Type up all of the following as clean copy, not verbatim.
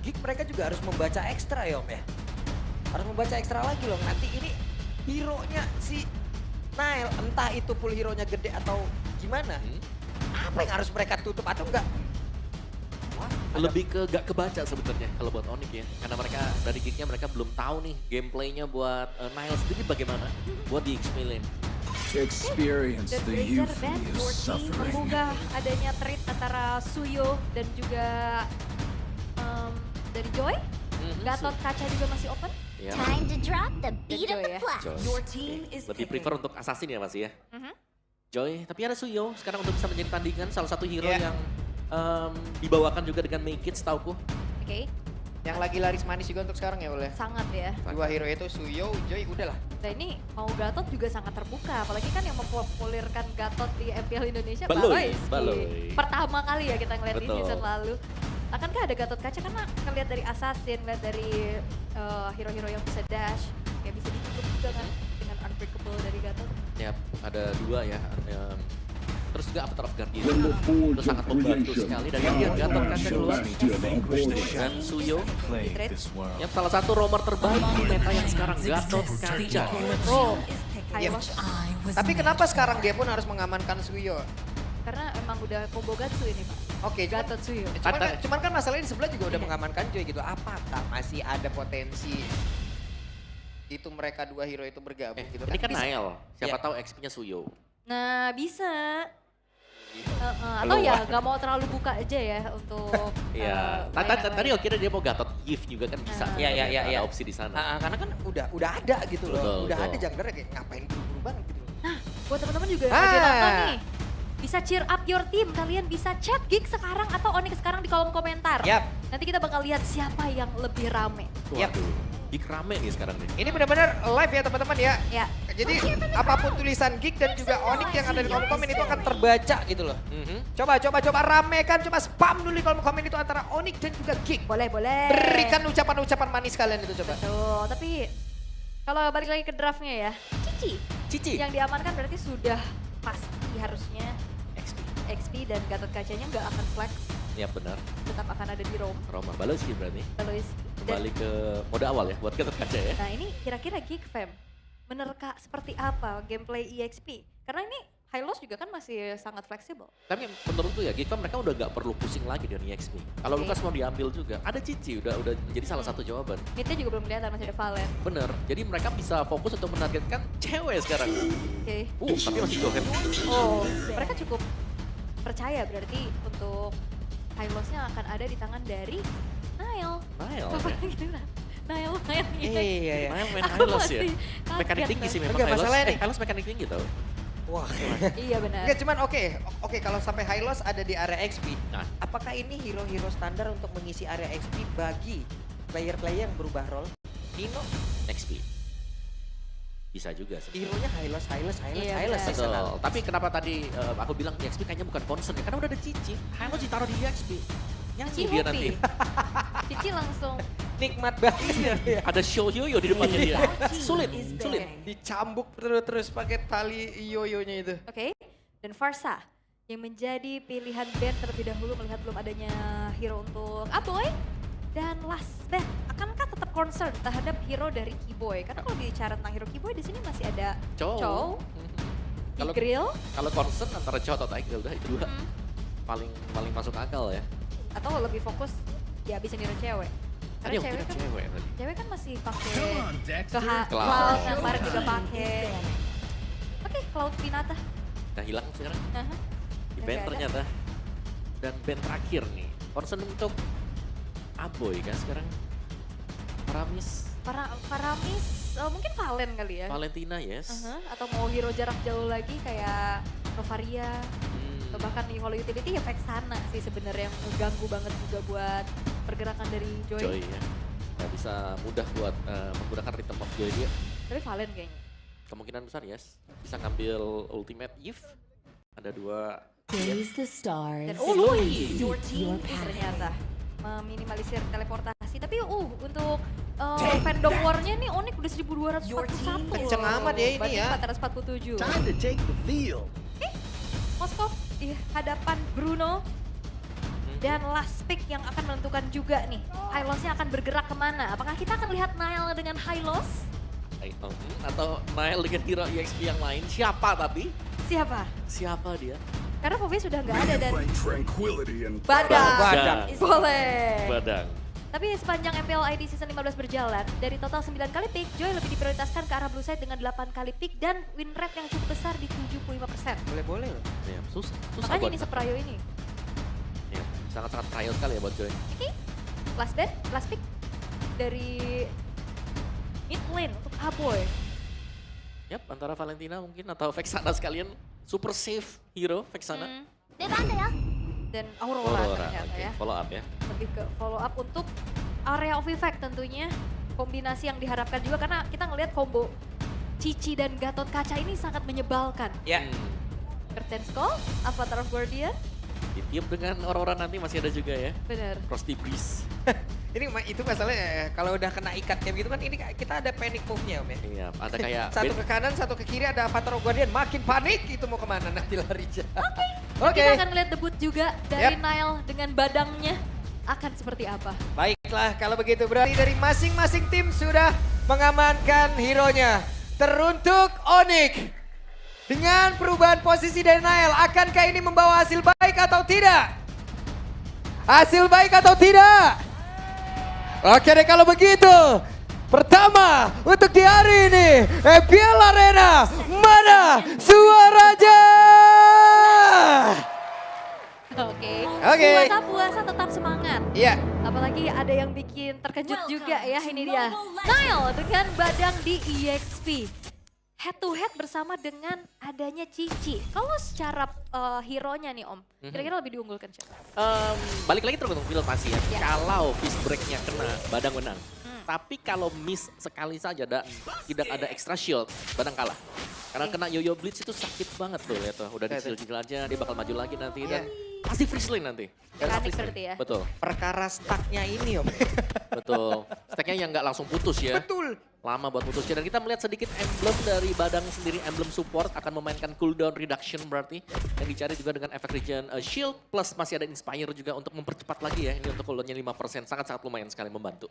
Geek mereka juga harus membaca ekstra ya Om ya. Harus membaca ekstra lagi loh. Nanti ini hero-nya si Nile, entah itu full hero-nya gede atau gimana. Apa yang harus mereka tutup atau enggak? Lebih ke gak kebaca sebenarnya kalau buat Onyx ya. Karena mereka dari Geeknya mereka belum tahu nih gameplaynya buat Nile sendiri bagaimana buat di XP lane. Experience Dan the Razer youth Band, of your team suffering. menggugah adanya trade antara Suyo dan juga dari Joy. Gatot Kaca juga masih open. Ya. Time to drop the beat of Joy the ya. flag. Joy. Your team is Lebih prefer untuk assassin ya Mas ya. Mhm. Joy, tapi ada Suyo sekarang untuk bisa menjadi tandingan salah satu hero Iya. yang dibawakan juga dengan Make It setauku. Oke, Yang lagi laris manis juga untuk sekarang ya oleh. sangat ya. Dua hero itu Suyo, Joy udahlah. Nah ini mau Gatot juga sangat terbuka, apalagi kan yang mempopulerkan Gatot di MPL Indonesia Baloy, Baloy. Baloy. Pertama kali ya kita ngeliat di Betul. season lalu. Akankah ada Gatot Kaca karena ngeliat dari Assassin, ngeliat dari hero-hero yang bisa dash, kayak bisa ditutup juga kan dengan Unbreakable dari Gatot. Ya, ada dua ya. Terus juga Avatar of Guardian. When the forge Itu sangat of membantu creation sekali. Dan dia Gatot Kaca keluar. shows me to vanquish the Dan shadows Suyo. that plague Trade. this world. Yang salah satu roamer terbaik di meta yang sekarang Gatot Kaca. Oh, Iya. Hylos. Tapi kenapa sekarang dia pun harus mengamankan Suyo? Karena emang udah combo Gatsu ini Pak. Oke, Gatot Suyo. cuman kan masalahnya di sebelah juga udah mengamankan Joy gitu. Apakah masih ada potensi itu mereka dua hero itu bergabung gitu Ini kan Bisa- Nile. Siapa Iya. tahu XP-nya Suyo. Nah bisa. Atau ya nggak mau terlalu buka aja ya untuk Iya. layanan Tadi lain. oke dia mau Gatot Gift juga kan bisa. Ah. Iya, iya, iya, Ada iya. opsi di sana. karena kan udah ada gitu loh. Betul, udah betul. ada junglernya kayak ngapain buru-buru banget gitu. Buat teman-teman juga yang lagi nonton nih, bisa cheer up your team. Kalian bisa chat Geek sekarang atau Onyx sekarang di kolom komentar. Yap. Nanti kita bakal lihat siapa yang lebih rame. Yap. Waduh. Geek rame nih sekarang nih. Ini benar-benar live ya teman-teman ya. Ya, Jadi apapun tulisan Geek dan juga Onyx yang ada di kolom komen itu akan terbaca gitu loh. Coba ramekan, coba spam dulu di kolom komen itu antara Onyx dan juga Geek. boleh. Berikan ucapan-ucapan manis kalian itu coba. Tuh, tapi kalau balik lagi ke draftnya ya, Cici. yang diamankan berarti sudah pasti harusnya XP. XP dan Gatot Kacanya nggak akan flex, Ya benar. tetap akan ada di roam. Roma balas sih berarti. Lois. Kembali ke mode awal ya buat Gatot Kaca ya. Nah ini kira-kira Geek Fam menerka seperti apa gameplay EXP? Karena ini Hylos juga kan masih sangat fleksibel. Tapi menurutku ya, Geek mereka udah nggak perlu pusing lagi dengan EXP. Kalau Oke. Lukas mau diambil juga, ada Cici udah menjadi salah satu jawaban. Midnya juga belum kelihatan, masih ada Valen. Bener, jadi mereka bisa fokus untuk menargetkan cewek sekarang. Oke. Tapi masih Johan. Oh, mereka cukup percaya berarti untuk Hylosnya akan ada di tangan dari Nile. Nile Apa ya. gitu lah. Nile main EXP. Iya. Nile main Aku Hylos ya. masih Mekanik kaget tinggi sih loh. memang Enggak, Hylos. masalahnya nih. Hylos mekanik tinggi tau. Wah. Iya benar. Enggak cuman oke kalau sampai Hylos ada di area XP. Nah. Apakah ini hero-hero standar untuk mengisi area XP bagi player-player yang berubah role? Nino, XP. Bisa juga sih. hero-nya Hylos. Iya, benar. seasonal. Betul. Tapi kenapa tadi aku bilang EXP kayaknya bukan concern ya? Karena udah ada Cici. Hylos ditaruh di EXP. Nyanyi Cici dia happy. nanti. Cici langsung Nikmat banget ya. Ada show yoyo di depannya dia. Sulit. Dicambuk terus pakai tali yoyonya itu. oke. Dan Farsa yang menjadi pilihan band terlebih dahulu melihat belum adanya hero untuk Aboy. Dan last band, akankah tetap concern terhadap hero dari Keyboy? Karena kalau bicara tentang hero Keyboy di sini masih ada Chow, Kalau Grill, kalau concern antara Chow atau Tiger udah itu dua paling masuk akal ya. atau lebih fokus ya bisa hero cewek. Tadi Karena aku cewek kira kan, cewek tadi. cewek kan masih pakai Come on, Dexter. Cloud yang kemarin juga pakai. Oke, Cloud Pinata. Udah hilang sekarang Aha. di Udah band nggak ada. ternyata. Dan band terakhir nih, concern untuk Aboy kan sekarang. Paramis, mungkin Valen kali ya. Valentina yes. Aha, atau mau hero jarak jauh lagi kayak Novaria. Hmm. Atau bahkan di Holo Utility ya Vexana sih sebenarnya yang ngeganggu banget juga buat pergerakan dari Joy. Joy ya. Nggak bisa mudah buat menggunakan Rhythm of Joy dia. Tapi Valen kayaknya. Kemungkinan besar yes. Bisa ngambil Ultimate Eve. Ada dua. Praise the stars. Dan Lois Your team ternyata meminimalisir teleportasi. Tapi untuk fandom war-nya nih Onyx udah 1241 Kenceng amat ya ini banding ya. 447. Time to take the field. Moskov di hadapan Bruno. Dan last pick yang akan menentukan juga nih, high loss-nya akan bergerak kemana? Apakah kita akan lihat Nile dengan high loss? Atau Nile dengan hero EXP yang lain? Siapa tapi? Siapa? Siapa dia? Karena Fobia sudah nggak ada dan Find tranquility and Badang. Badang. Boleh. Badang. Tapi sepanjang MPL ID Season 15 berjalan, dari total 9 kali pick, Joy lebih diprioritaskan ke arah blue side dengan 8 kali pick dan win rate yang cukup besar di 75%. Boleh-boleh loh. Ya, susah Makanya buat ini seprayo ini. ya, sangat-sangat trial sekali ya buat Joy. Oke, last bet, last pick dari mid lane untuk Aboy. Yap, antara Valentina mungkin atau Vexana sekalian. Super safe hero Vexana. Dan Aurora, ternyata oke. ya. Follow up ya. Lebih ke follow up untuk area of effect tentunya. Kombinasi yang diharapkan juga karena kita ngelihat combo Cici dan Gatot Kaca ini sangat menyebalkan. Ya. Curtain Skull, Avatar of Guardian, Ditiup dengan Aurora nanti masih ada juga ya. bener. Frosty Breeze. Ini itu masalahnya kalau udah kena ikat kayak gitu kan ini kita ada panic move-nya Om ya. Iya, ada kayak Satu ke kanan, satu ke kiri ada Avatar of Guardian. Makin panik itu mau kemana nanti larinya. Oke. Kita akan lihat debut juga dari Yep. Nile dengan badangnya akan seperti apa. Baiklah kalau begitu berarti dari masing-masing tim sudah mengamankan hero-nya. Teruntuk Onyx. Dengan perubahan posisi dari Nile, akankah ini membawa hasil baik atau tidak? Hasil baik atau tidak? Oke deh kalau begitu. Pertama untuk di hari ini, EPL Arena, mana suaranya? Oke. Oke. Puasa-puasa tetap semangat. Iya. Apalagi ada yang bikin terkejut juga ya, ini dia. Nile dengan badang di EXP. Head to head bersama dengan adanya Cici. Kalau secara hero-nya nih Om, kira-kira lebih diunggulkan siapa? Balik lagi tergantung build pasti ya. Ya. Kalau fist break-nya kena, Badang menang. Tapi kalau miss sekali saja tidak ada extra shield, Badang kalah. Karena kena Yoyo Blitz itu sakit banget tuh ya tuh. Udah dicicil-cicil aja, dia bakal maju lagi nanti dan pasti freeze lane nanti. Panik berarti ya. Betul, Perkara stacknya ini Om. betul. Stacknya yang nggak langsung putus ya. Betul. Lama buat putusnya. Dan kita melihat sedikit emblem dari Badang sendiri, emblem support akan memainkan cooldown reduction berarti. Yang dicari juga dengan efek regen shield plus masih ada inspire juga untuk mempercepat lagi ya. Ini untuk cooldownnya 5%, sangat-sangat lumayan sekali membantu.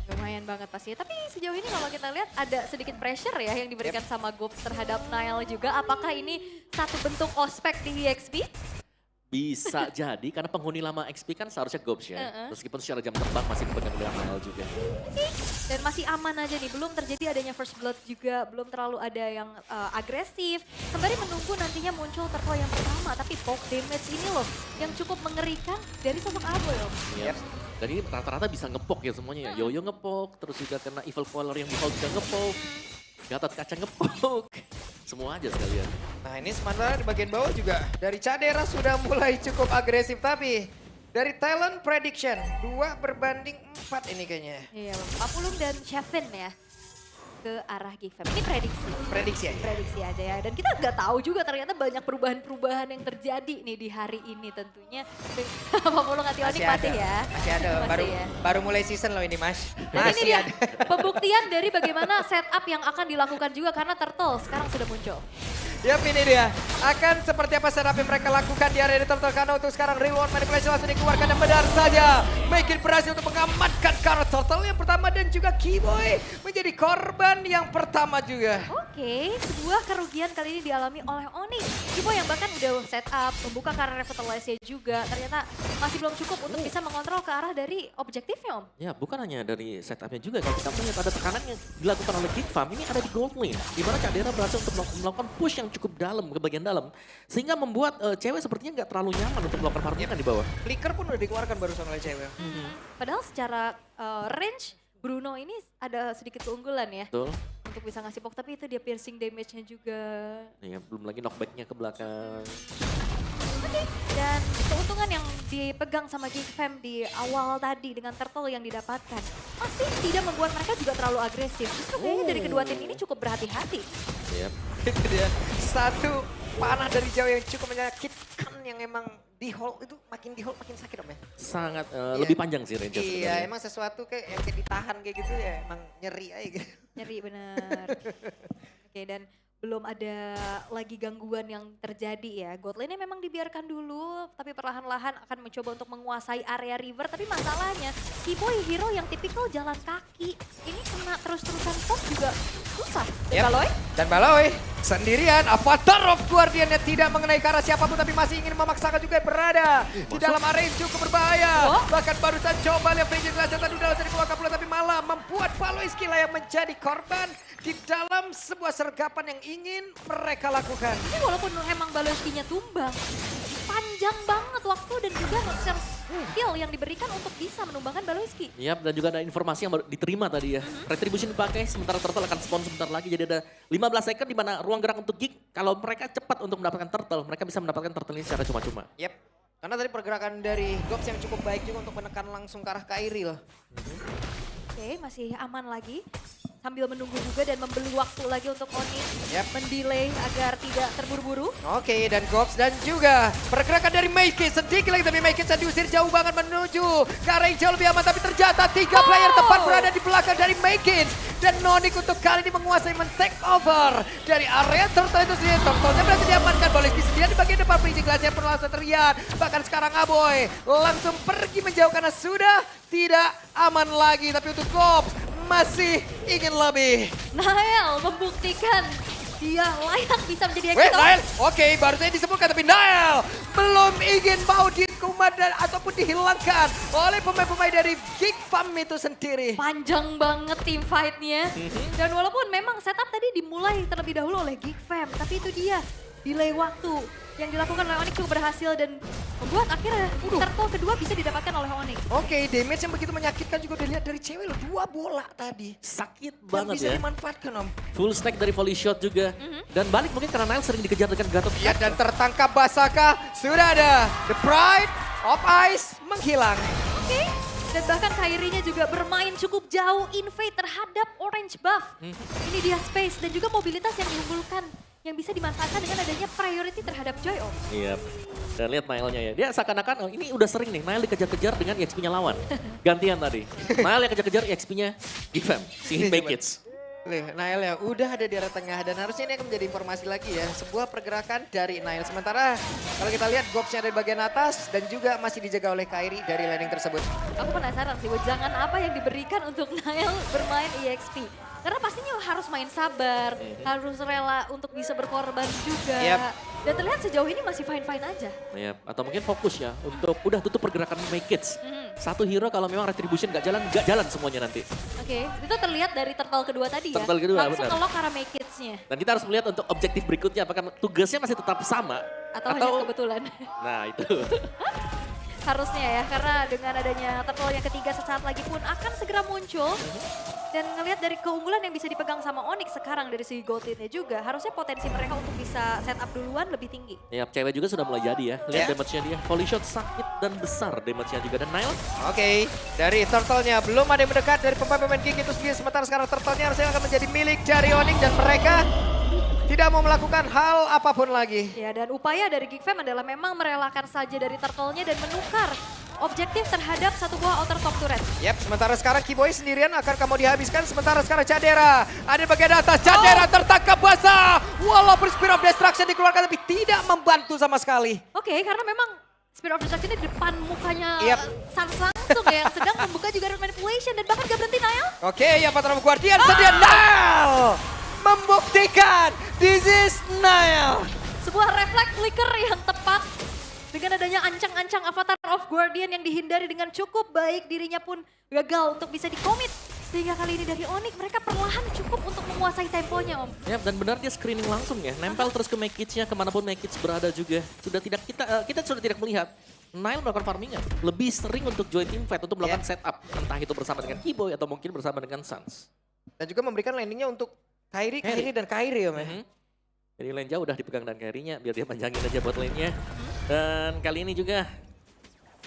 Lumayan banget pasti. Tapi sejauh ini kalau kita lihat ada sedikit pressure ya yang diberikan sama Gobs terhadap Nile juga. Apakah ini satu bentuk ospek di EXP? Bisa jadi karena penghuni lama XP kan seharusnya Gobs ya. Meskipun secara jam terbang masih dipegang oleh Nile juga. Dan masih aman aja nih, belum terjadi adanya first blood juga, belum terlalu ada yang agresif. Sembari menunggu nantinya muncul turtle yang pertama, tapi poke damage ini loh yang cukup mengerikan dari sosok Aboy loh. Iya. Dan ini rata-rata bisa ngepok ya semuanya ya. Yoyo ngepok, terus juga kena Evil Coiler yang di hold juga ngepok. Gatot Kaca ngepok. Semua aja sekalian. Nah ini sementara di bagian bawah juga dari Cadera sudah mulai cukup agresif tapi dari talent prediction 2 berbanding 4 ini kayaknya. Iya, Papulung dan Chevin ya ke arah Gifem. Ini prediksi. Prediksi aja. Prediksi aja ya. Dan kita nggak tahu juga ternyata banyak perubahan-perubahan yang terjadi nih di hari ini tentunya. Papulung Ationik masih ya. Masih ada. Masih ya. Baru mulai season loh ini Mas. Dan ini Masih dia ada. pembuktian dari bagaimana setup yang akan dilakukan juga karena Turtle sekarang sudah muncul. Yap ini dia. Akan seperti apa setup yang mereka lakukan di area Turtle karena untuk sekarang reward manipulation langsung dikeluarkan dan benar saja. Makin berhasil untuk mengamankan karakter Turtle yang pertama dan juga Keyboy menjadi korban yang pertama juga. Oke, sebuah kerugian kali ini dialami oleh Onyx. Keyboy yang bahkan udah setup, membuka karir revitalize juga. Ternyata masih belum cukup untuk bisa mengontrol ke arah dari objektifnya Om. Ya bukan hanya dari setupnya juga. Kalau kita melihat ada tekanan yang dilakukan oleh Geek Farm. Ini ada di gold lane. Di mana Cadera berhasil untuk melakukan push yang cukup dalam ke bagian dalam. Sehingga membuat cewek sepertinya nggak terlalu nyaman untuk melakukan farmingan di bawah. Flicker pun udah dikeluarkan barusan oleh cewek. Padahal secara range Bruno ini ada sedikit keunggulan ya. Betul. Untuk bisa ngasih poke, tapi itu dia piercing damage-nya juga. Ya, belum lagi knockback-nya ke belakang. Dan keuntungan yang dipegang sama Geek Fam di awal tadi dengan turtle yang didapatkan masih tidak membuat mereka juga terlalu agresif. Justru kayaknya dari kedua tim ini cukup berhati-hati. Yep. Itu dia. Satu panah dari jauh yang cukup menyakitkan yang emang di hold itu makin di hold makin sakit Om ya. Sangat Iya. lebih panjang sih range Iya emang sesuatu kayak yang kayak ditahan kayak gitu ya emang nyeri aja gitu. Nyeri bener. Oke, dan belum ada lagi gangguan yang terjadi ya. God lane-nya memang dibiarkan dulu, tapi perlahan-lahan akan mencoba untuk menguasai area river. Tapi masalahnya, Keyboy hero yang tipikal jalan kaki, ini kena terus-terusan pop juga susah. Dan Yep. Baloy, Dan Baloy sendirian, Avatar of Guardian-nya tidak mengenai ke arah siapapun tapi masih ingin memaksakan juga berada di dalam area yang cukup berbahaya. Oh. Bahkan barusan coba lihat Frigid Glass tadi udah dari keluar pula tapi malah membuat Baloy Skilla yang menjadi korban di dalam sebuah sergapan yang ingin mereka lakukan. ini walaupun emang Baloyski-nya tumbang, panjang banget waktu dan juga skill yang diberikan untuk bisa menumbangkan Baloyski. Yap, dan juga ada informasi yang baru diterima tadi ya. Retribution dipakai, sementara Turtle akan spawn sebentar lagi. Jadi ada 15 second di mana ruang gerak untuk Geek. Kalau mereka cepat untuk mendapatkan Turtle, mereka bisa mendapatkan Turtle ini secara cuma-cuma. Yep. Karena tadi pergerakan dari Gops yang cukup baik juga untuk menekan langsung ke arah Kairi loh. Oke, masih aman lagi. Sambil menunggu juga dan membeli waktu lagi untuk Onyx Yep. mendelay agar tidak terburu-buru. Oke, dan Gops dan juga pergerakan dari Maykit sedikit lagi tapi Maykit saya diusir jauh banget menuju ke arah yang jauh lebih aman tapi ternyata 3 player tepat berada di belakang dari Maykit dan Nonic untuk kali ini menguasai men-take over dari area Turtle itu sendiri. Turtle-nya berhasil diamankan, Baloyski sendiri di bagian depan Frigid Glass yang perlu langsung terlihat. Bahkan sekarang Aboy langsung pergi menjauh karena sudah tidak aman lagi tapi untuk Gops masih ingin lebih. Nael membuktikan dia layak bisa menjadi Wait, exit. Nael, oke, baru saja disebutkan tapi Nael belum ingin mau dikumat dan ataupun dihilangkan oleh pemain-pemain dari Geek Fam itu sendiri. Panjang banget tim fight-nya. Dan walaupun memang setup tadi dimulai terlebih dahulu oleh Geek Fam, tapi itu dia delay waktu yang dilakukan oleh Onyx cukup berhasil dan membuat akhirnya turtle kedua bisa didapatkan oleh Onyx. Oke, damage yang begitu menyakitkan juga dilihat dari cewek loh, 2 bola tadi. Sakit Yang banget bisa ya. dimanfaatkan Om. Full stack dari volley shot juga. Dan balik mungkin karena Nile sering dikejar dengan Gatot. Ya dan tertangkap Basaka, sudah ada The Pride of Ice menghilang. Oke. Dan bahkan Kairi-nya juga bermain cukup jauh invade terhadap orange buff. Ini dia space dan juga mobilitas yang diunggulkan yang bisa dimanfaatkan dengan adanya priority terhadap Joy Om. Iya. Dan lihat Nile-nya ya. Dia seakan-akan oh, ini udah sering nih Nile dikejar-kejar dengan EXP-nya lawan. Gantian tadi. Nile yang kejar-kejar EXP-nya Gifam, si Hitbay Kids. Nail ya udah ada di area tengah dan harusnya ini akan menjadi informasi lagi ya. Sebuah pergerakan dari Nail. Sementara kalau kita lihat Gops-nya ada di bagian atas dan juga masih dijaga oleh Kairi dari landing tersebut. Aku penasaran sih, wejangan apa yang diberikan untuk Nail bermain EXP. Karena pastinya harus main sabar, harus rela untuk bisa berkorban juga. Yep. Dan terlihat sejauh ini masih fine-fine aja. Ya, atau mungkin fokus ya untuk udah tutup pergerakan Make Kids. Satu hero kalau memang retribution gak jalan semuanya nanti. Oke, itu terlihat dari turtle kedua tadi ya. Turtle kedua, langsung benar. nge-lock arah make kids-nya. Dan kita harus melihat untuk objektif berikutnya apakah tugasnya masih tetap sama Atau hanya kebetulan. Nah itu. Harusnya ya, karena dengan adanya turtle yang ketiga sesaat lagi pun akan segera muncul. Dan ngelihat dari keunggulan yang bisa dipegang sama Onyx sekarang dari segi gold lead-nya juga, harusnya potensi mereka untuk bisa set up duluan lebih tinggi. Ya, cewek juga sudah mulai jadi ya. Lihat Ya. damage-nya dia. Volley shot sakit dan besar damage-nya juga. Dan Nile Oke, dari Turtle-nya belum ada yang mendekat dari pemain-pemain Geek itu sendiri. Sementara sekarang Turtle-nya harusnya akan menjadi milik dari Onyx dan mereka tidak mau melakukan hal apapun lagi. Ya, dan upaya dari Geek Fam adalah memang merelakan saja dari turtle-nya dan menukar objektif terhadap satu buah outer top turret. Yap, sementara sekarang Keyboy sendirian akan kamu dihabiskan. Sementara sekarang Cadera ada di bagian atas. Cadera tertangkap basah. Walaupun Spear of Destruction dikeluarkan tapi tidak membantu sama sekali. Oke, karena memang Spear of Destruction ini di depan mukanya Yap. Sans langsung ya, yang sedang membuka juga Red Manipulation dan bahkan gak berhenti Nail. Oke, ya Avatar of Guardian sedia Nile membuktikan this is Nile. Sebuah refleks flicker yang tepat dengan adanya ancang-ancang Avatar of Guardian yang dihindari dengan cukup baik, dirinya pun gagal untuk bisa dikomit. Sehingga kali ini dari Onyx mereka perlahan cukup untuk menguasai temponya Om. ya, dan benar dia screening langsung ya. Nempel terus ke Make Kids-nya kemanapun Make Kids berada juga. Sudah tidak kita sudah tidak melihat Nile melakukan farmingan. Lebih sering untuk join team fight untuk melakukan setup. Entah itu bersama dengan Keyboy atau mungkin bersama dengan Sans. Dan juga memberikan landingnya untuk Kairi dan Kairi Om ya. Jadi lane jauh udah dipegang dan carry-nya biar dia panjangin aja buat lane-nya. Dan kali ini juga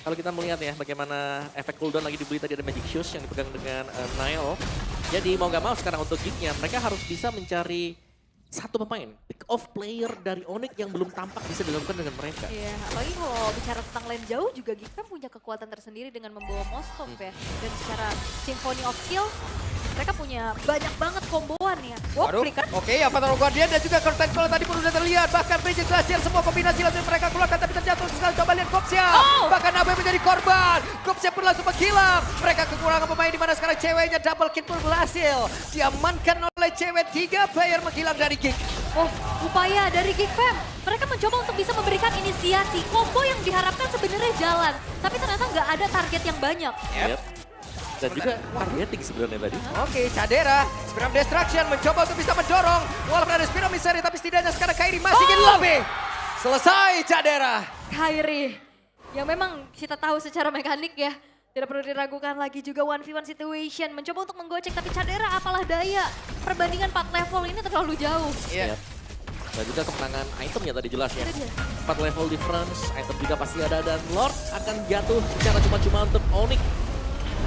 kalau kita melihat ya bagaimana efek cooldown lagi dibeli tadi ada Magic Shoes yang dipegang dengan Nile. Jadi mau gak mau sekarang untuk Geek-nya mereka harus bisa mencari satu pemain, pick off player dari Onyx yang belum tampak bisa dilakukan dengan mereka. Iya, apalagi kalau bicara tentang lane jauh juga Geekfam punya kekuatan tersendiri dengan membawa Moskov ya. Dan secara Symphony of Skill, mereka punya banyak banget komboan ya. Wow, Waduh, flicker. oke, Avatar Guardian dan juga Curtain Call tadi pun sudah terlihat. Bahkan Bridget Glacier semua kombinasi langsung mereka keluarkan tapi terjatuh sekali. Coba lihat Kopsia. Oh! Bahkan Abe menjadi korban. Kopsia pun langsung menghilang. Mereka kekurangan pemain di mana sekarang ceweknya double kill pun berhasil. Diamankan oleh cewek 3 player menghilang dari Geek. Oh, upaya dari Geekfam. Mereka mencoba untuk bisa memberikan inisiasi. Combo yang diharapkan sebenarnya jalan. Tapi ternyata nggak ada target yang banyak. Yep. Dan juga targeting sebenarnya tadi. Oke, Cadera, Spiral Destruction mencoba untuk bisa mendorong. Walaupun ada Spiral Misery, tapi setidaknya sekarang Kairi masih ingin lobby. Selesai Cadera. Kairi, yang memang kita tahu secara mekanik ya. Tidak perlu diragukan lagi juga 1v1 situation. Mencoba untuk menggocek, tapi Cadera apalah daya. Perbandingan 4 level ini terlalu jauh. Iya. Yep. Dan juga kemenangan itemnya tadi jelas ya. Itu dia. 4 level difference, item juga pasti ada. Dan Lord akan jatuh secara cuma-cuma untuk Onyx.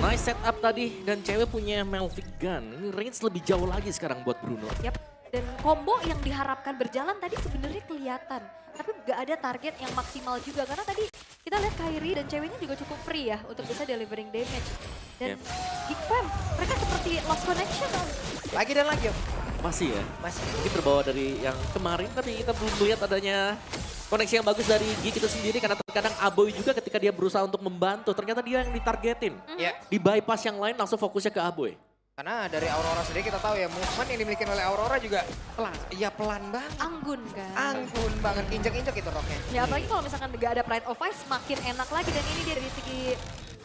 Nice setup tadi dan cewek punya Melvic Gun. Ini range lebih jauh lagi sekarang buat Bruno. Yap. Dan combo yang diharapkan berjalan tadi sebenarnya kelihatan. Tapi gak ada target yang maksimal juga. Karena tadi kita lihat Kairi dan ceweknya juga cukup free ya untuk bisa delivering damage. Dan Geekfam, mereka seperti lost connection. Lagi dan lagi, Om. Masih ya. Masih. Mungkin terbawa dari yang kemarin tapi kita belum lihat adanya koneksi yang bagus dari Geek itu sendiri. Karena terkadang Aboy juga ketika dia berusaha untuk membantu. Ternyata dia yang ditargetin. Ya. Di bypass yang lain langsung fokusnya ke Aboy. Karena dari Aurora sendiri kita tahu ya, movement yang dimiliki oleh Aurora juga pelan. Iya pelan banget. Anggun kan. Anggun banget, injek-injek itu roknya. Ya apalagi kalau misalkan gak ada Pride of Ice makin enak lagi. Dan ini dari segi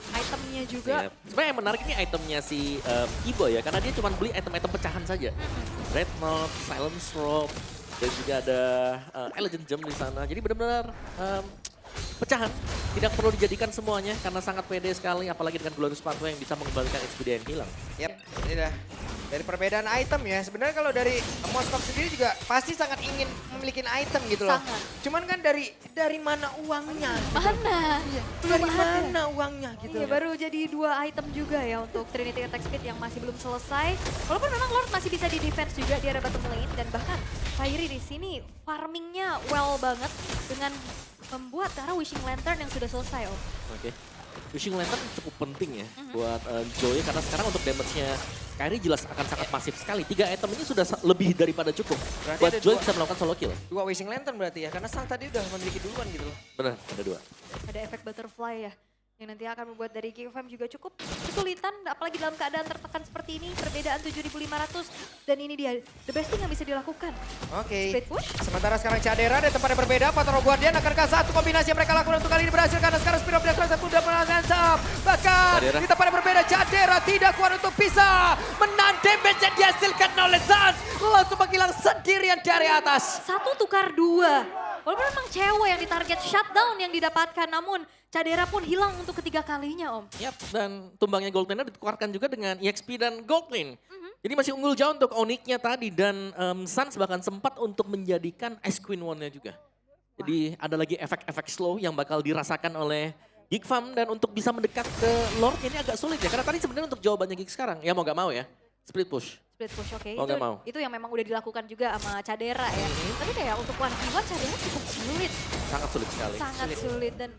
itemnya juga. Yep. Sebenarnya yang menarik ini itemnya si Ibo ya. Karena dia cuma beli item-item pecahan saja. Red Knot, Silence Robe, dan juga ada Elegant Gem di sana. Jadi benar-benar pecahan. Tidak perlu dijadikan semuanya karena sangat pede sekali. Apalagi dengan Glorious Pathway yang bisa mengembalikan XP yang hilang. Yap, ini dah. Dari perbedaan item ya, sebenarnya kalau dari Moskov sendiri juga pasti sangat ingin memiliki item gitu loh. Sangat. Cuman kan dari mana uangnya? Mana? Dari Belum ada. mana uangnya gitu. Iya, baru jadi 2 item juga ya untuk Trinity Attack Speed yang masih belum selesai. Walaupun memang Lord masih bisa di defense juga di area bottom lane. Dan bahkan Kairi di sini farmingnya well banget dengan membuat arah Wishing Lantern yang sudah selesai, Om. Oke. Wishing Lantern cukup penting ya buat Joy. Karena sekarang untuk damage-nya Kairi jelas akan sangat masif sekali. 3 item ini sudah lebih daripada cukup. Berarti Buat ada Joy 2. bisa melakukan solo kill. 2 Wishing Lantern berarti ya, karena Sang tadi udah memiliki duluan gitu loh. Benar, ada 2. Ada efek butterfly ya. Yang nanti akan membuat dari Geekfam juga cukup kesulitan. Apalagi dalam keadaan tertekan seperti ini. Perbedaan 7.500. Dan ini dia, the best thing yang bisa dilakukan. Oke. Speed push. Sementara sekarang Cadera dari tempat yang berbeda, Avatar Guardian akankah satu kombinasi yang mereka lakukan untuk kali ini berhasil karena sekarang Spiral Destruction sudah merangsang. Bahkan Cadera. di tempat yang berbeda, Cadera tidak kuat untuk bisa menahan damage yang dihasilkan oleh Sans. Langsung menghilang sendirian dari atas. 1 tukar 2. Walaupun memang cewek yang ditarget shutdown yang didapatkan. Namun Cadera pun hilang untuk ketiga kalinya, Om. Yap, dan tumbangnya Gold Lane ditukarkan juga dengan EXP dan Gold Lane. Jadi masih unggul jauh untuk Onyx-nya tadi dan Sans bahkan sempat untuk menjadikan Ice Queen One-nya juga. Jadi ada lagi efek-efek slow yang bakal dirasakan oleh Geekfam dan untuk bisa mendekat ke Lord ini agak sulit ya. Karena tadi sebenarnya untuk jawabannya Geek sekarang, ya mau gak mau ya, split push. Split push, oke. Mau nggak mau? Itu yang memang udah dilakukan juga sama Cadera ya. Tapi kayak untuk 1v1 Cadera cukup sulit. Sangat sulit sekali. Sangat sulit dan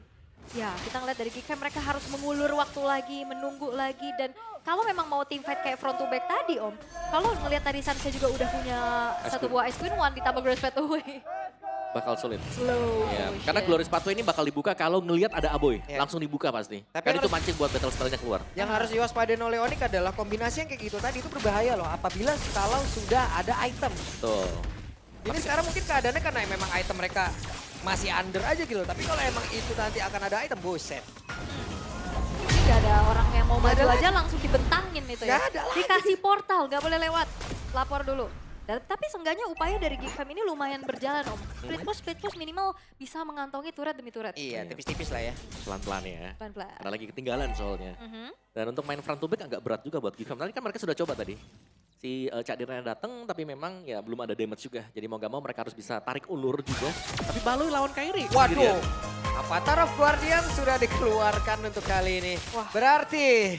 ya kita ngeliat dari Geekfam mereka harus mengulur waktu lagi, menunggu lagi. Dan kalau memang mau team fight kayak front to back tadi, Om. Kalau ngelihat tadi Sansa juga udah punya Ice satu Queen. buah Ice Queen One ditambah Glorious Pathway. Bakal sulit. Slow Ya, motion. karena Glorious Pathway ini bakal dibuka kalau ngelihat ada Aboy. Ya. Langsung dibuka pasti. Tapi Kan itu harus- mancing buat battle spell-nya keluar. Yang harus diwaspadain oleh Onyx adalah kombinasi yang kayak gitu tadi itu berbahaya loh. Apabila kalau sudah ada item. Tuh. Ini sekarang mungkin keadaannya karena memang item mereka masih under aja gitu. Tapi kalau emang itu nanti akan ada item, buset. Ini gak ada orang yang mau Nggak maju ada aja langsung dibentangin itu ya. Nggak ada lagi. Dikasih portal, gak boleh lewat. Lapor dulu. Tapi seenggaknya upaya dari Geekfam ini lumayan berjalan, Om. Split push minimal bisa mengantongi turret demi turret. Iya, tipis-tipis lah ya. Pelan-pelan ya. Pelan-pelan. Karena lagi ketinggalan soalnya. Dan untuk main front to back agak berat juga buat Geekfam. Tadi kan mereka sudah coba tadi. Si Cadera datang tapi memang ya belum ada damage juga. Jadi mau gak mau mereka harus bisa tarik ulur juga. Tapi Baloi lawan Kairi. Waduh, sendirian. Avatar of Guardian sudah dikeluarkan untuk kali ini. Wah. Berarti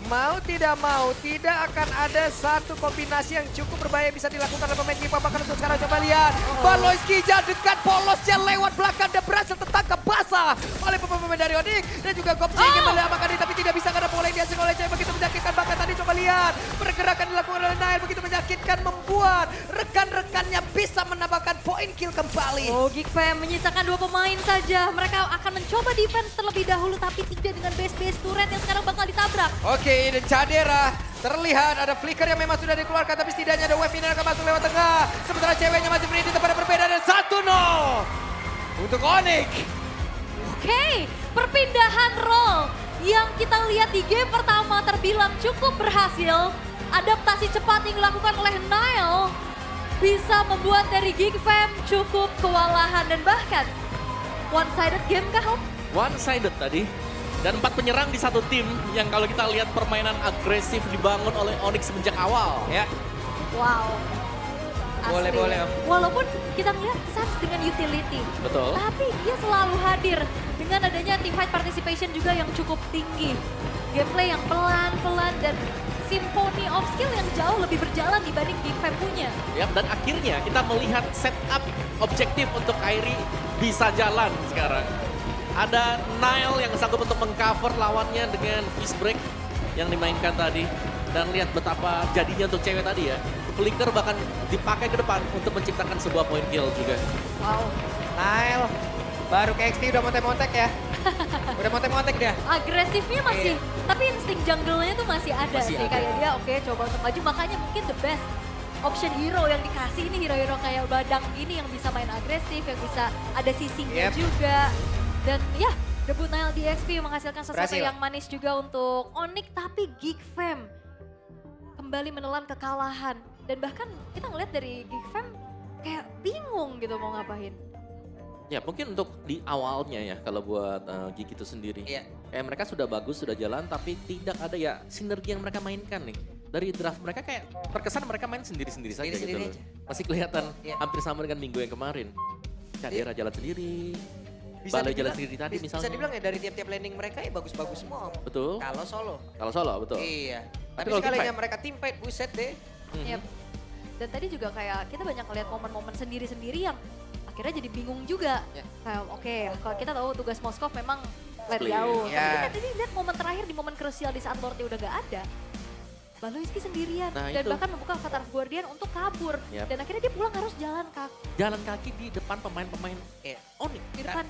Mau tidak mau, tidak akan ada satu kombinasi yang cukup berbahaya yang bisa dilakukan oleh pemain Giva. Bahkan untuk sekarang coba lihat. Baloyski dekat polosnya lewat belakang dan berhasil tertangkap basah oleh pemain dari Onyx. Dan juga Gopsi ingin menyelamatkan diri tapi tidak bisa karena bola yang dihasilkan oleh Jay begitu menyakitkan. Bahkan tadi coba lihat. Pergerakan dilakukan oleh Nail begitu menyakitkan membuat rekan-rekannya bisa menambahkan poin kill kembali. Oh, Geek Fam menyisakan 2 pemain saja. Mereka akan mencoba defense terlebih dahulu tapi tidak dengan base turret yang sekarang bakal ditabrak. Oke, dan Cadera terlihat ada flicker yang memang sudah dikeluarkan tapi setidaknya ada wave ini yang akan masuk lewat tengah. Sementara ceweknya masih berdiri di tempat yang berbeda dan 1-0 untuk Onyx. Oke, perpindahan role yang kita lihat di game pertama terbilang cukup berhasil. Adaptasi cepat yang dilakukan oleh Nile bisa membuat dari Geek Fam cukup kewalahan dan bahkan one-sided game kah, Om? One-sided tadi. Dan 4 penyerang di satu tim yang kalau kita lihat permainan agresif dibangun oleh Onyx semenjak awal. Ya, Wow. Asli. Boleh, Om. Walaupun kita ngeliat Suns dengan utility. Betul. Tapi dia selalu hadir dengan adanya teamfight participation juga yang cukup tinggi. Gameplay yang pelan-pelan dan symphony of skill yang jauh lebih berjalan dibanding Geek Fam punya. Ya, dan akhirnya kita melihat setup objektif untuk Kairi bisa jalan sekarang. Ada Nile yang sanggup untuk mengcover lawannya dengan fist break yang dimainkan tadi. Dan lihat betapa jadinya untuk cewek tadi ya. Flicker bahkan dipakai ke depan untuk menciptakan sebuah point kill juga. Wow. Nile baru ke XP udah montek-montek ya. Udah montek-montek dia. Agresifnya masih, tapi insting jungle-nya tuh masih ada Masih sih. ada. Kayak dia oke coba untuk maju, makanya mungkin the best option hero yang dikasih ini hero-hero kayak Badang gini yang bisa main agresif, yang bisa ada sisinya Yep. juga. Dan ya, debut Nile di XP menghasilkan sesuatu Berhasil. yang manis juga untuk Onyx, tapi Geek Fam kembali menelan kekalahan. Dan bahkan kita ngeliat dari Geek Fam kayak bingung gitu mau ngapain. Ya mungkin untuk di awalnya ya kalau buat Geek itu sendiri. Iya. Kayak mereka sudah bagus, sudah jalan tapi tidak ada ya sinergi yang mereka mainkan nih. Dari draft mereka kayak terkesan mereka main sendiri-sendiri saja gitu Sendiri-sendiri loh. Masih kelihatan Iya. hampir sama dengan minggu yang kemarin. Cadera jalan sendiri, Balai jalan sendiri tadi bisa misalnya. dibilang ya dari tiap-tiap landing mereka ya bagus-bagus semua. Om. Betul. Kalau solo. Kalau solo betul. Iya. Tapi kalau sekalinya teamfight? mereka team fight, buset deh. Mhm. Yep. Dan tadi juga kayak kita banyak ngeliat momen-momen sendiri-sendiri yang akhirnya jadi bingung juga. Ya. Kayak oke, kalau kita tahu tugas Moskov memang lari Split. jauh. Ya. Tapi kita tadi lihat momen terakhir di momen krusial di saat Lordnya udah gak ada. Baloyski sendirian Nah, dan itu. bahkan membuka Avatar Guardian untuk kabur. Yap. Dan akhirnya dia pulang harus jalan kaki Jalan kaki di depan pemain-pemain Iya. Onyx. di depan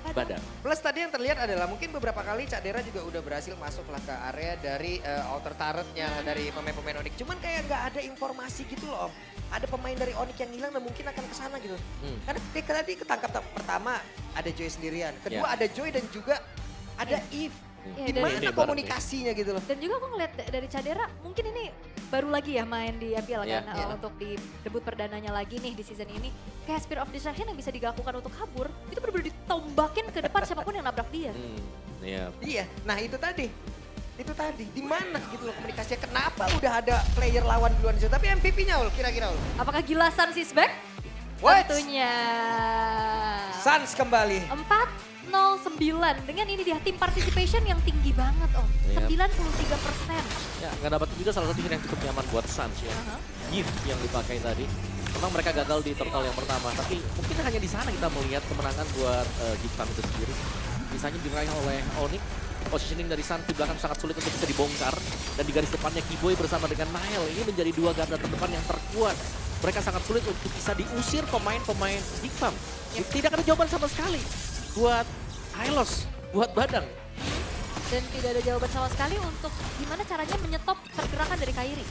Badan. Plus tadi yang terlihat adalah mungkin beberapa kali Cak Dera juga udah berhasil masuklah ke area dari outer turretnya dari pemain-pemain Onyx. Cuman kayak nggak ada informasi gitu loh Om. Ada pemain dari Onyx yang hilang dan mungkin akan ke sana gitu. Karena dia tadi ketangkap pertama ada Joy sendirian. Kedua Ya. ada Joy dan juga ada Eve. Ya, Di dan- mana Ini bareng komunikasinya gitu loh. Dan juga aku ngeliat dari Cadera mungkin ini baru lagi ya main di MPL Iya, kan iya. untuk di debut perdananya lagi nih di season ini. Kayak Spear of Destruction yang bisa dilakukan untuk kabur itu benar-benar ditombakin ke depan siapapun yang nabrak dia. Iya. Iya, nah itu tadi. Itu tadi, di mana gitu loh komunikasinya. Kenapa udah ada player lawan duluan di situ. Tapi MVP-nya Ul, kira-kira Ul. Apakah Gilasan Sisbek? What? Tentunya. Suns kembali. 409 dengan ini dia tim participation yang tinggi banget Om. Yep. 93%. Ya, nggak dapat juga salah satu hero yang cukup nyaman buat Suns ya. Aha. Gift yang dipakai tadi. Memang mereka gagal di turtle yang pertama, tapi mungkin hanya di sana kita melihat kemenangan buat Gift Farm itu sendiri. Misalnya diraih oleh Onyx, positioning dari Suns di belakang sangat sulit untuk bisa dibongkar. Dan di garis depannya Kiboy bersama dengan Nile, ini menjadi dua garda terdepan yang terkuat. Mereka sangat sulit untuk bisa diusir pemain-pemain Gift Farm. Tidak ada jawaban sama sekali buat Hylos, buat Badang. Dan tidak ada jawaban sama sekali untuk gimana caranya menyetop pergerakan dari Kairi.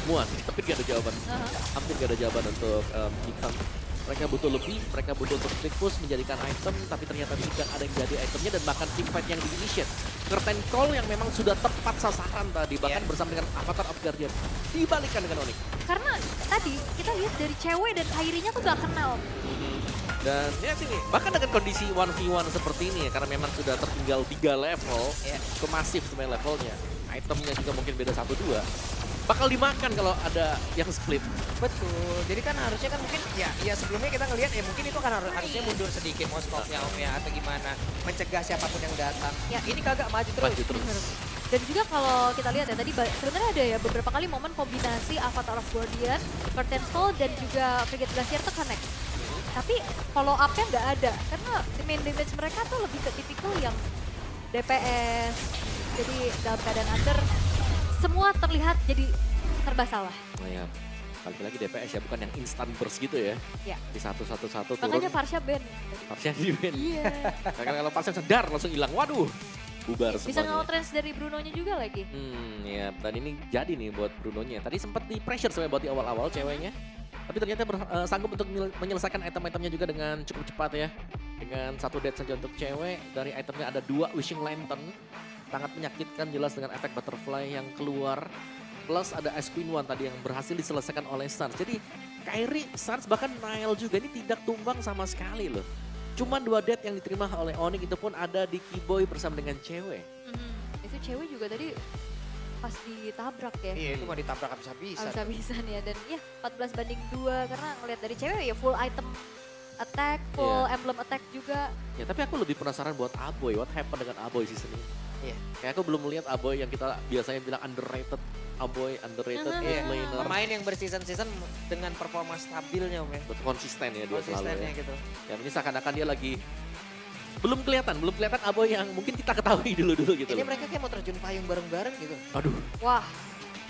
Semua sih, tapi gak ada jawaban. Aha. Hampir gak ada jawaban untuk Gift Farm. Mereka butuh lebih, mereka butuh untuk trick push menjadikan item, tapi ternyata tidak ada yang jadi itemnya dan bahkan team fight yang di-initiate. Curtain call yang memang sudah tepat sasaran tadi, bahkan bersama dengan Avatar of Guardian. Dibalikan dengan Onyx. Karena tadi kita lihat dari cewek dan Kairinya tuh gak kenal. Dan ya sini, bahkan dengan kondisi 1v1 seperti ini ya, karena memang sudah tertinggal 3 level, ke masif sebenarnya levelnya. Itemnya juga mungkin beda 1-2. Bakal dimakan kalau ada yang split. Betul. Jadi kan harusnya kan mungkin ya sebelumnya kita ngelihat ya mungkin itu kan harusnya mundur sedikit Moskovnya Om ya atau gimana mencegah siapapun yang datang. Ya. Ini kagak maju terus. Maju terus. Dan juga kalau kita lihat ya tadi sebenarnya ada ya beberapa kali momen kombinasi Avatar of Guardian, Curtain Stall dan juga Frigate Glacier tuh connect. Tapi follow up-nya nggak ada karena main damage mereka tuh lebih ke tipikal yang DPS. Jadi dalam keadaan under semua terlihat jadi serba salah. Nah ya, balik lagi DPS ya, bukan yang instant burst gitu ya. Ya. Di satu-satu turun, Makanya Farsha ban. Farsha di ban. Iya. Kalau Farsha sedar langsung hilang, waduh. Bubar Bisa semuanya. nge-outrance dari Brunonya juga lagi. Ya, dan ini jadi nih buat Brunonya. Tadi sempat di pressure sebenarnya buat di awal-awal ceweknya. Tapi ternyata sanggup untuk menyelesaikan item-itemnya juga dengan cukup cepat ya. Dengan 1 death saja untuk cewek. Dari itemnya ada 2 Wishing Lantern. Sangat menyakitkan jelas dengan efek butterfly yang keluar. Plus ada Ice Queen One tadi yang berhasil diselesaikan oleh Suns. Jadi Kairi, Suns bahkan Nile juga ini tidak tumbang sama sekali loh. Cuman 2 death yang diterima oleh Onyx itu pun ada di Kiboy bersama dengan cewek. Itu cewek juga tadi pas ditabrak ya. Iya itu mah ditabrak habis-habisan. Habis-habisan ya dan ya 14-2 karena ngelihat dari cewek ya full item attack, full emblem attack juga. Ya tapi aku lebih penasaran buat Aboy, what happened dengan Aboy season ini. Iya. Kayak aku belum melihat Aboy yang kita biasanya bilang underrated. Aboy underrated Iya, mid laner. pemain yang berseason-season dengan performa stabilnya Om ya. Betul konsisten ya dia selalu Konsistennya ya. gitu. Ya ini seakan-akan dia lagi belum kelihatan Aboy yang mungkin kita ketahui dulu gitu Ini loh. mereka kayak mau terjun payung bareng-bareng gitu. Aduh, Wah,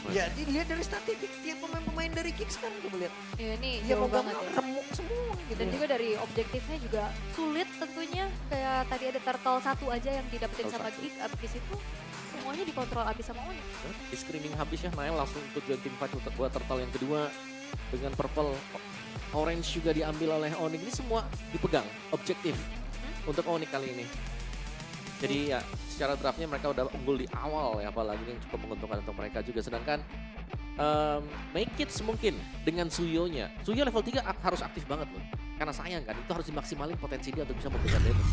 Ya dilihat dari statistik tiap pemain-pemain dari Kicks kan coba lihat. ya ini Dia jauh mau banget ya. remuk semua gitu. Dan juga dari objektifnya juga sulit tentunya. Kayak tadi ada turtle 1 aja yang didapetin Turtle sama satu. Geek, abis itu semuanya dikontrol abis sama Onyx. di screaming habis ya, Nael langsung ikut join fight untuk buat turtle yang kedua. Dengan purple, orange juga diambil oleh Onyx. Ini semua dipegang, objektif untuk Onyx kali ini. Jadi ya secara draftnya mereka udah unggul di awal ya, apalagi yang cukup menguntungkan untuk mereka juga. Sedangkan Make Kids mungkin dengan Suyo-nya. Suyo level 3 harus aktif banget loh. Karena sayang kan, itu harus dimaksimalin potensi dia untuk bisa memberikan damage.